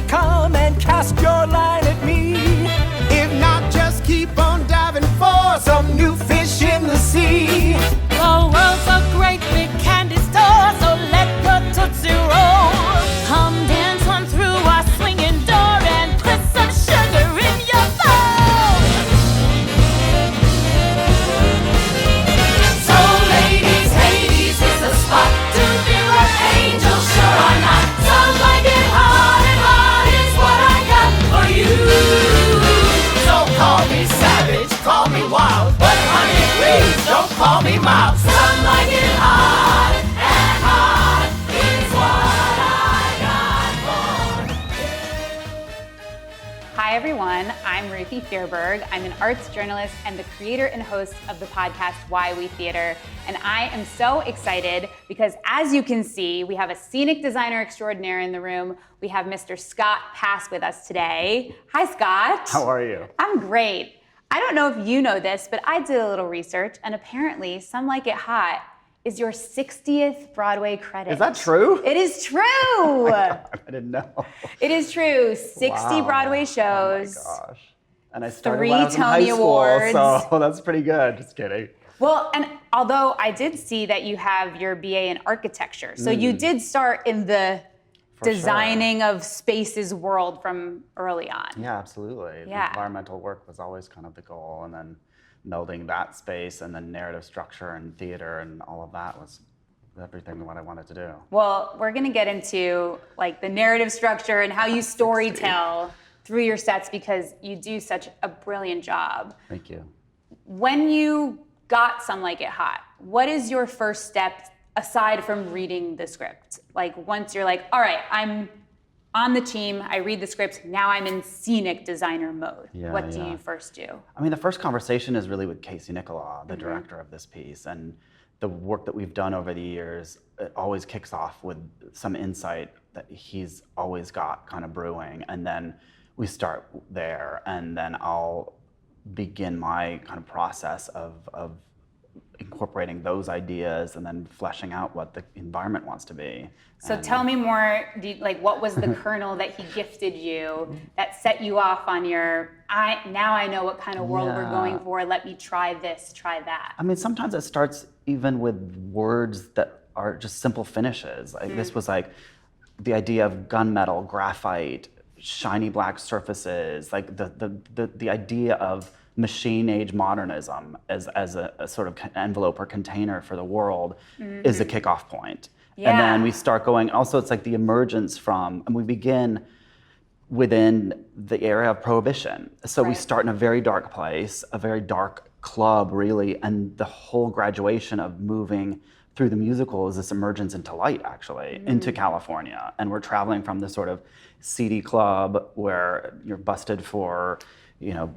come and cast your line at me. If not, just keep on diving for some new fish in the sea. The world's a great big candy store, so let your Tootsie roll. Come dance on through our swinging door and put some sugar in your bowl. So ladies, Hades is the spot to be where angels sure are not. Some like it hot and hot is what I got for you. So call me savage, call me wild, but honey, please don't call me mild. Some like it hot and hot is what I got for you. Hi everyone, I'm Ruthie Fierberg. I'm an arts journalist and the creator and host of the podcast Why We Theater. And I am so excited because as you can see, we have a scenic designer extraordinaire in the room. We have Mr. Scott Pass with us today. Hi Scott. How are you? I'm great. I don't know if you know this, but I did a little research and apparently Some Like It Hot is your 60th Broadway credit. Is that true? It is true. I didn't know. It is true. 60 Wow. Broadway shows. Oh my gosh. And I started 3 when I was in high Tony school, Awards. so that's pretty good. Just kidding. Well, and although I did see that you have your BA in architecture, so you did start in the For sure. designing of spaces world from early on. Yeah, absolutely. The Yeah. environmental work was always kind of the goal, and then melding that space and then narrative structure and theater and all of that was everything what I wanted to do. Well, we're gonna get into like the narrative structure and how you storytell through your sets because you do such a brilliant job. Thank you. When you got Some Like It Hot, what is your first step aside from reading the script? Like once you're like, all right, I'm on the team, I read the script, now I'm in scenic designer mode. Yeah, What do yeah. you first do? I mean, the first conversation is really with Casey Nicholaw, the director of this piece, and the work that we've done over the years, it always kicks off with some insight that he's always got kind of brewing, and then we start there, and then I'll begin my kind of process of incorporating those ideas and then fleshing out what the environment wants to be. So And- tell me more, like what was the kernel that he gifted you that set you off on your, now I know what kind of world we're Yeah. going for, let me try this, try that. I mean, sometimes it starts even with words that are just simple finishes. Like this was like the idea of gunmetal, graphite, shiny black surfaces, like the idea of machine age modernism as a sort of envelope or container for the world is a kickoff point. Yeah. And then we start going, also it's like the emergence from, and we begin within the era of prohibition. So we Right. start in a very dark place, a very dark club really, and the whole graduation of moving through the musical is this emergence into light actually, into California. And we're traveling from this sort of seedy club where you're busted for, you know,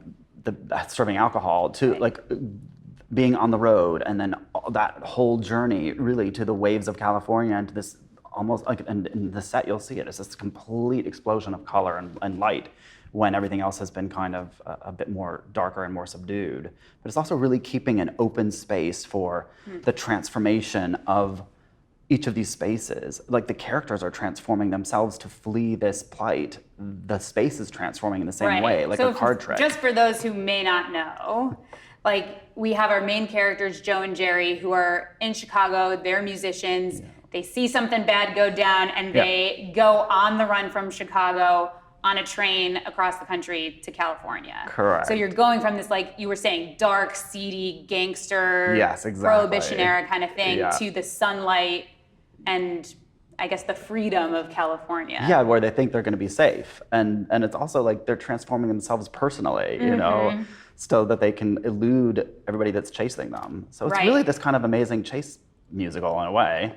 serving alcohol to like being on the road, and then that whole journey really to the waves of California and to this almost like, and in the set you'll see it, it's this complete explosion of color and light when everything else has been kind of a bit more darker and more subdued. But it's also really keeping an open space for the transformation of each of these spaces. Like the characters are transforming themselves to flee this plight. The space is transforming in the same way, like So a card trick. Just for those who may not know, like we have our main characters, Joe and Jerry, who are in Chicago, they're musicians. They see something bad go down and they go on the run from Chicago on a train across the country to California. Correct. So you're going from this, like you were saying, dark, seedy, gangster, Yes, exactly. prohibition era kind of thing Yeah. to the sunlight and I guess the freedom of California. Yeah, where they think they're going to be safe, and it's also like they're transforming themselves personally, you know, so that they can elude everybody that's chasing them. So it's Right. really this kind of amazing chase musical in a way.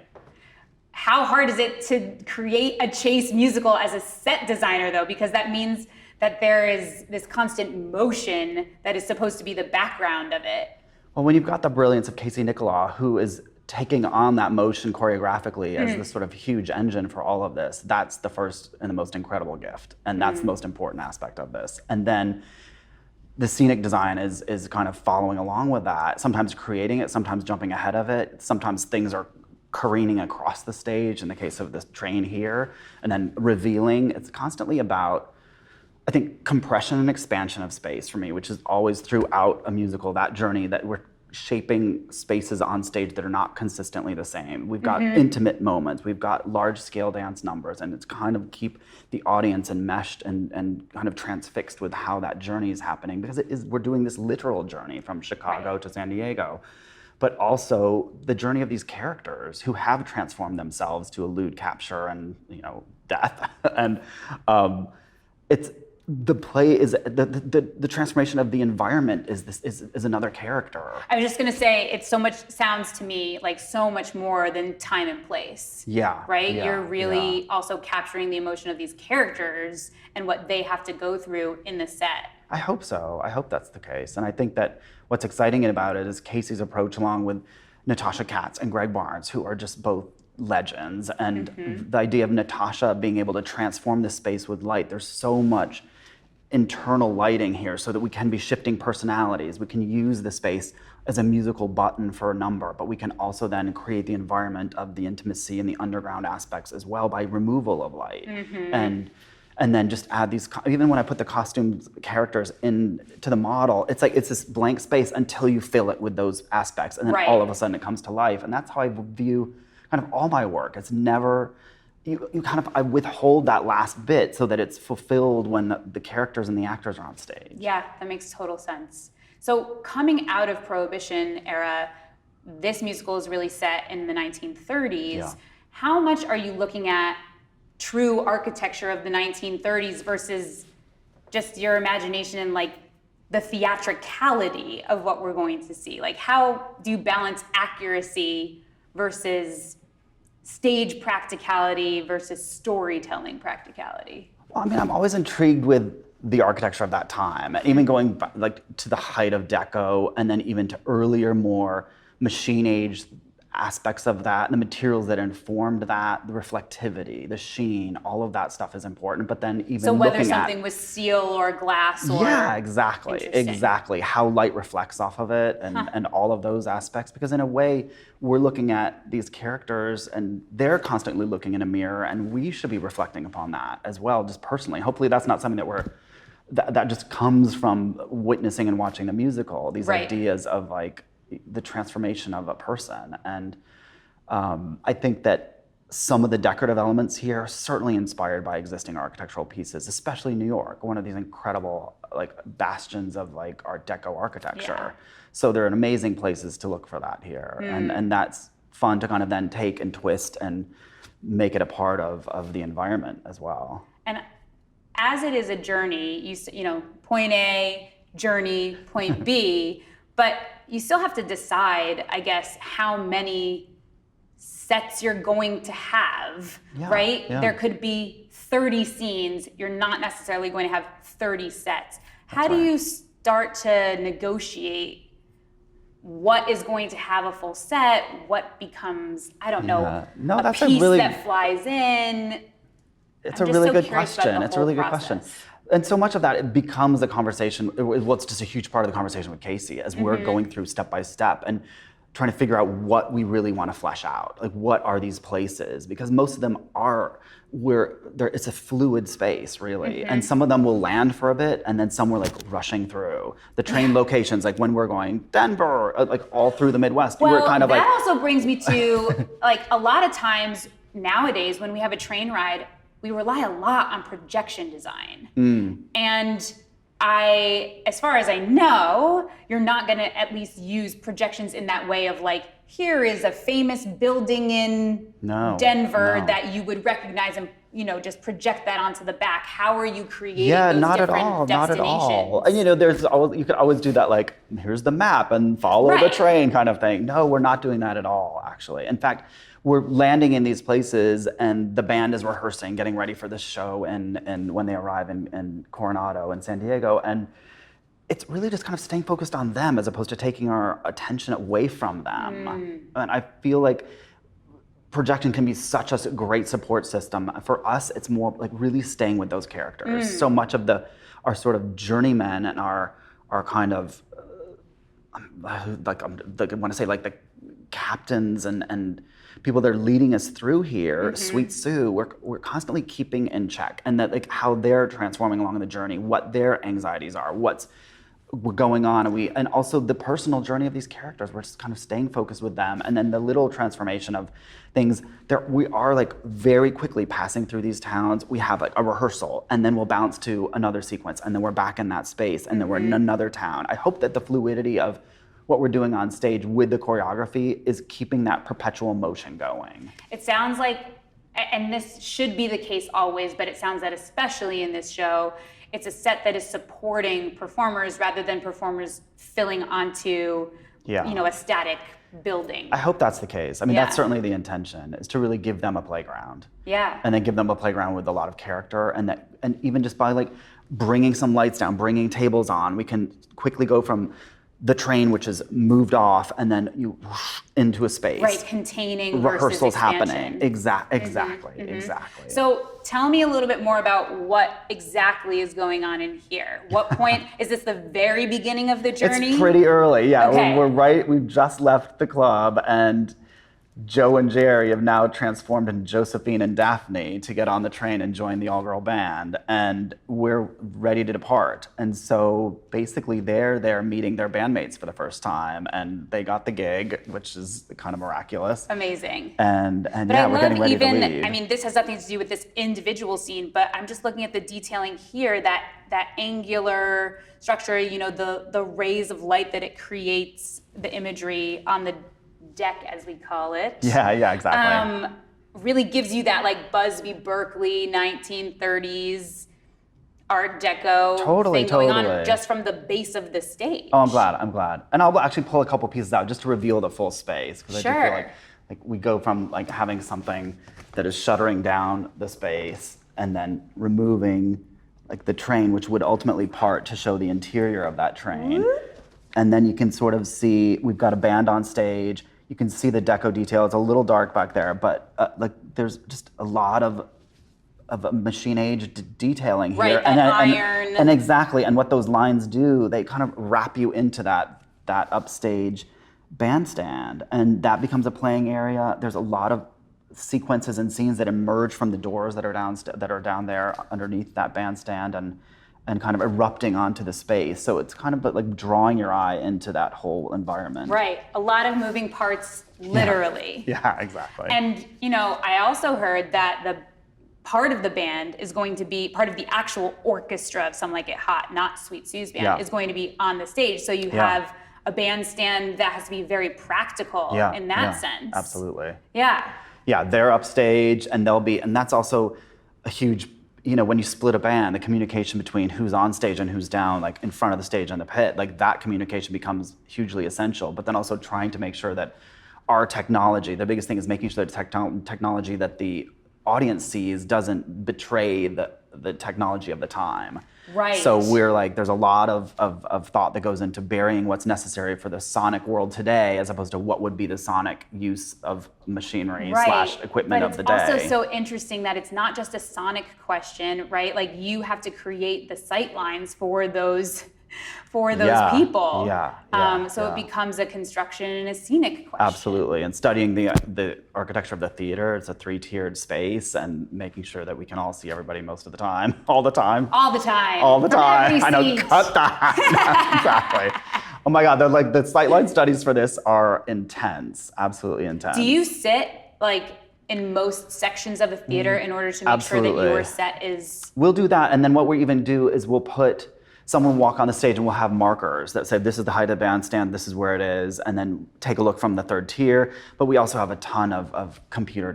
How hard is it to create a chase musical as a set designer, though? Because that means that there is this constant motion that is supposed to be the background of it. Well, when you've got the brilliance of Casey Nicholaw, who is taking on that motion choreographically as this sort of huge engine for all of this, that's the first and the most incredible gift. And that's the most important aspect of this. And then the scenic design is kind of following along with that, sometimes creating it, sometimes jumping ahead of it, sometimes things are careening across the stage in the case of this train here, and then revealing. It's constantly about, I think, compression and expansion of space for me, which is always throughout a musical, that journey that we're shaping spaces on stage that are not consistently the same. We've got intimate moments, we've got large scale dance numbers, and it's kind of keep the audience enmeshed and kind of transfixed with how that journey is happening, because we're doing this literal journey from Chicago to San Diego, but also the journey of these characters who have transformed themselves to elude capture and death. And it's the play is the transformation of the environment is another character. I was just gonna say, sounds to me like so much more than time and place. Yeah. Right? Yeah, You're really also capturing the emotion of these characters and what they have to go through in the set. I hope so. I hope that's the case. And I think that what's exciting about it is Casey's approach, along with Natasha Katz and Greg Barnes, who are just both legends. And the idea of Natasha being able to transform the space with light. There's so much internal lighting here so that we can be shifting personalities. We can use the space as a musical button for a number, but we can also then create the environment of the intimacy and the underground aspects as well by removal of light. And then just add these, even when I put the costumes characters into the model, it's like it's this blank space until you fill it with those aspects, and then all of a sudden it comes to life. And that's how I view kind of all my work. It's never, I withhold that last bit so that it's fulfilled when the characters and the actors are on stage. Yeah, that makes total sense. So coming out of Prohibition era, this musical is really set in the 1930s. Yeah. How much are you looking at true architecture of the 1930s versus just your imagination and like the theatricality of what we're going to see? Like, how do you balance accuracy versus stage practicality versus storytelling practicality? Well, I mean, I'm always intrigued with the architecture of that time, even going like to the height of Deco, and then even to earlier, more machine age aspects of that, and the materials that informed that, the reflectivity, the sheen, all of that stuff is important. But then even so whether looking something was steel or glass or exactly how light reflects off of it, and all of those aspects, because in a way we're looking at these characters and they're constantly looking in a mirror, and we should be reflecting upon that as well, just personally. Hopefully that's not something that just comes from witnessing and watching the musical, these ideas of like the transformation of a person. And I think that some of the decorative elements here are certainly inspired by existing architectural pieces, especially New York, one of these incredible like bastions of like Art Deco architecture. Yeah. So there are amazing places to look for that here. And that's fun to kind of then take and twist and make it a part of the environment as well. And as it is a journey, you know, point A, journey, point B, but you still have to decide, I guess, how many sets you're going to have, right? Yeah. There could be 30 scenes. You're not necessarily going to have 30 sets. How do you start to negotiate what is going to have a full set, what becomes, I don't know, a piece that flies in? It's a really good question. It's a really good question. And so much of that, it becomes a conversation. Well, it's just a huge part of the conversation with Casey as we're going through step by step and trying to figure out what we really want to flesh out. Like, what are these places? Because most of them it's a fluid space, really. And some of them will land for a bit, and then some we're like rushing through. The train locations, like when we're going Denver, like all through the Midwest. Well, we're kind of that also brings me to, like, a lot of times nowadays when we have a train ride, we rely a lot on projection design. And as far as I know, you're not gonna at least use projections in that way of like, here is a famous building in Denver that you would recognize and, you know, just project that onto the back. How are you creating those different destinations? Not at all. And you know, you could always do that, like, here's the map and follow the train kind of thing. No, we're not doing that at all, actually. In fact, we're landing in these places and the band is rehearsing, getting ready for this show, and when they arrive in Coronado and San Diego, and it's really just kind of staying focused on them as opposed to taking our attention away from them. And I feel like projection can be such a great support system. For us, it's more like really staying with those characters. So much of our sort of journeymen and our kind of like I want to say like the captains and people that are leading us through here, Sweet Sue, we're constantly keeping in check, and that like how they're transforming along the journey, what their anxieties are, what's going on, and also the personal journey of these characters. We're just kind of staying focused with them, and then the little transformation of things. We are like very quickly passing through these towns. We have like a rehearsal, and then we'll bounce to another sequence, and then we're back in that space, and then we're in another town. I hope that the fluidity of what we're doing on stage with the choreography is keeping that perpetual motion going. It sounds like, and this should be the case always, but it sounds that especially in this show, it's a set that is supporting performers rather than performers filling onto, a static building. I hope that's the case. I mean, Yeah. that's certainly the intention, is to really give them a playground. Yeah. And then give them a playground with a lot of character, and even just by like bringing some lights down, bringing tables on, we can quickly go from the train, which is moved off, and then you into a space. Right, containing versus rehearsals expansion. happening. Exactly. So tell me a little bit more about what exactly is going on in here. What point, is this the very beginning of the journey? It's pretty early, yeah. Okay. We've just left the club, and Joe and Jerry have now transformed into Josephine and Daphne to get on the train and join the all-girl band, and we're ready to depart. And so basically they're meeting their bandmates for the first time, and they got the gig, which is kind of miraculous. Amazing. And But yeah, I we're love getting ready even, to leave. I mean, this has nothing to do with this individual scene, but I'm just looking at the detailing here, that angular structure, the rays of light that it creates, the imagery on the deck, as we call it. Yeah, exactly. Really gives you that like Busby Berkeley 1930s Art Deco Totally, thing going on totally. just from the base of the stage. Oh, I'm glad. And I'll actually pull a couple pieces out just to reveal the full space, because I do Sure. feel like we go from like having something that is shuttering down the space and then removing like the train, which would ultimately part to show the interior of that train. And then you can sort of see, we've got a band on stage. You can see the deco detail. It's a little dark back there, but like there's just a lot of machine age detailing here. Right, that iron. And exactly, and what those lines do, they kind of wrap you into that upstage bandstand, and that becomes a playing area. There's a lot of sequences and scenes that emerge from the doors that are down there underneath that bandstand, and kind of erupting onto the space. So it's kind of like drawing your eye into that whole environment. Right, a lot of moving parts, literally. Yeah, exactly. And, I also heard that the part of the band is going to be, part of the actual orchestra of Some Like It Hot, not Sweet Sue's band, Yeah. is going to be on the stage. So you Yeah. have a bandstand that has to be very practical in that sense. Absolutely. Yeah. Yeah, they're upstage, and and that's also a huge, when you split a band, the communication between who's on stage and who's down, like in front of the stage in the pit, like that communication becomes hugely essential. But then also trying to make sure that our technology, the biggest thing is making sure that technology that the audience sees doesn't betray the technology of the time. Right. So we're like, there's a lot of thought that goes into burying what's necessary for the sonic world today, as opposed to what would be the sonic use of machinery / equipment of the day. But it's also so interesting that it's not just a sonic question, right? Like you have to create the sight lines for those people. So it becomes a construction and a scenic question. Absolutely, and studying the architecture of the theater, it's a 3-tiered space, and making sure that we can all see everybody most of the time, all the time. All the time. All the From time. every I know, seat. cut that. Exactly. Oh my God, the sightline studies for this are intense, absolutely intense. Do you sit like in most sections of the theater in order to make sure that Absolutely. your set is... We'll do that, and then what we even do is we'll put someone walk on the stage, and we'll have markers that say, this is the height of the bandstand, this is where it is, and then take a look from the 3rd tier. But we also have a ton of computer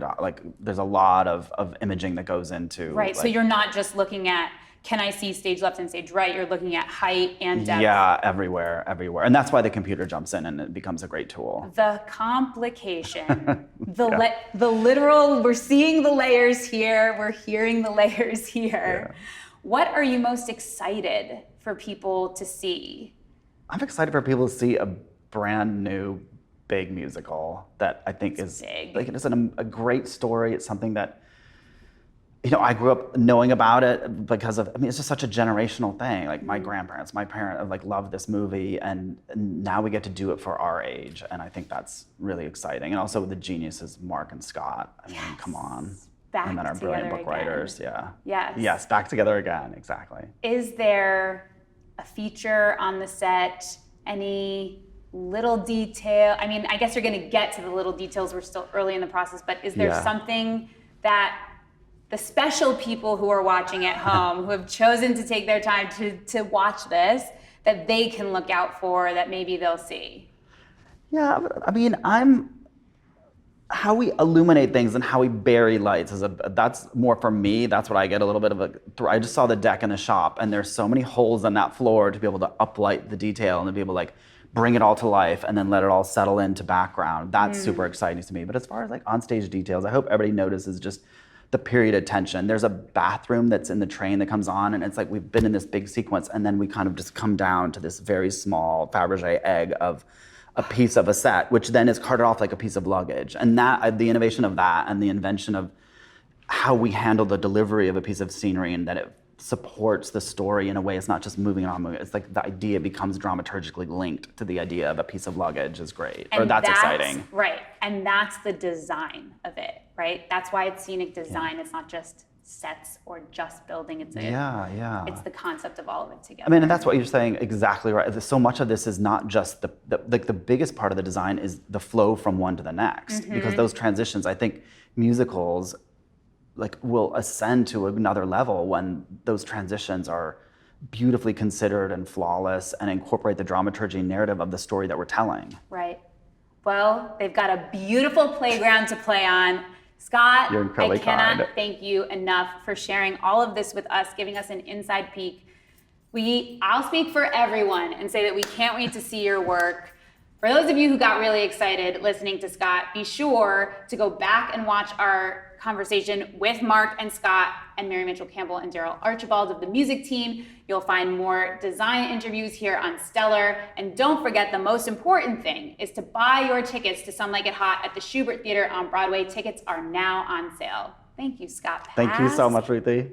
there's a lot of imaging that goes into... Right, so you're not just looking at, can I see stage left and stage right? You're looking at height and depth. Yeah, everywhere. And that's why the computer jumps in, and it becomes a great tool. The complication, the literal, we're seeing the layers here, we're hearing the layers here. Yeah. What are you most excited for people to see? I'm excited for people to see a brand new big musical that I think is big. like, it's a great story. It's something that I grew up knowing about it because of, it's just such a generational thing. Like my grandparents, my parents like loved this movie, and now we get to do it for our age. And I think that's really exciting. And also the geniuses, Mark and Scott. I mean, come on. Back and then our brilliant book together writers. again. Yeah. Yes. Yes, back together again, exactly. Is there a feature on the set? Any little detail? I mean, I guess you're going to get to the little details. We're still early in the process, but is there something that the special people who are watching at home, who have chosen to take their time to watch this, that they can look out for, that maybe they'll see? Yeah, I mean, how we illuminate things and how we bury lights that's more for me. That's what I get a little bit of I just saw the deck in the shop, and there's so many holes in that floor to be able to uplight the detail and to be able to like bring it all to life and then let it all settle into background. That's super exciting to me. But as far as like onstage details, I hope everybody notices just the period attention. There's a bathroom that's in the train that comes on, and it's like we've been in this big sequence, and then we kind of just come down to this very small Fabergé egg of a piece of a set, which then is carted off like a piece of luggage. And that, the innovation of that, and the invention of how we handle the delivery of a piece of scenery, and that it supports the story in a way it's not just moving on. It's like the idea becomes dramaturgically linked to the idea of a piece of luggage is great. And or that's exciting. Right, and that's the design of it, right? That's why it's scenic design. It's not just sets or just building. It's it's the concept of all of it together. I mean, and that's what you're saying exactly right. So much of this is not just the biggest part of the design is the flow from one to the next, because those transitions, I think musicals like will ascend to another level when those transitions are beautifully considered and flawless and incorporate the dramaturgy and narrative of the story that we're telling. Right. Well, they've got a beautiful playground to play on. Scott, You're incredibly I cannot kind. thank you enough for sharing all of this with us, giving us an inside peek. I'll speak for everyone and say that we can't wait to see your work. For those of you who got really excited listening to Scott, be sure to go back and watch our conversation with Mark and Scott and Mary Mitchell Campbell and Daryl Archibald of the music team. You'll find more design interviews here on Stellar. And don't forget, the most important thing is to buy your tickets to Some Like It Hot at the Schubert Theater on Broadway. Tickets are now on sale. Thank you, Scott Pass. Thank you so much, Ruthie.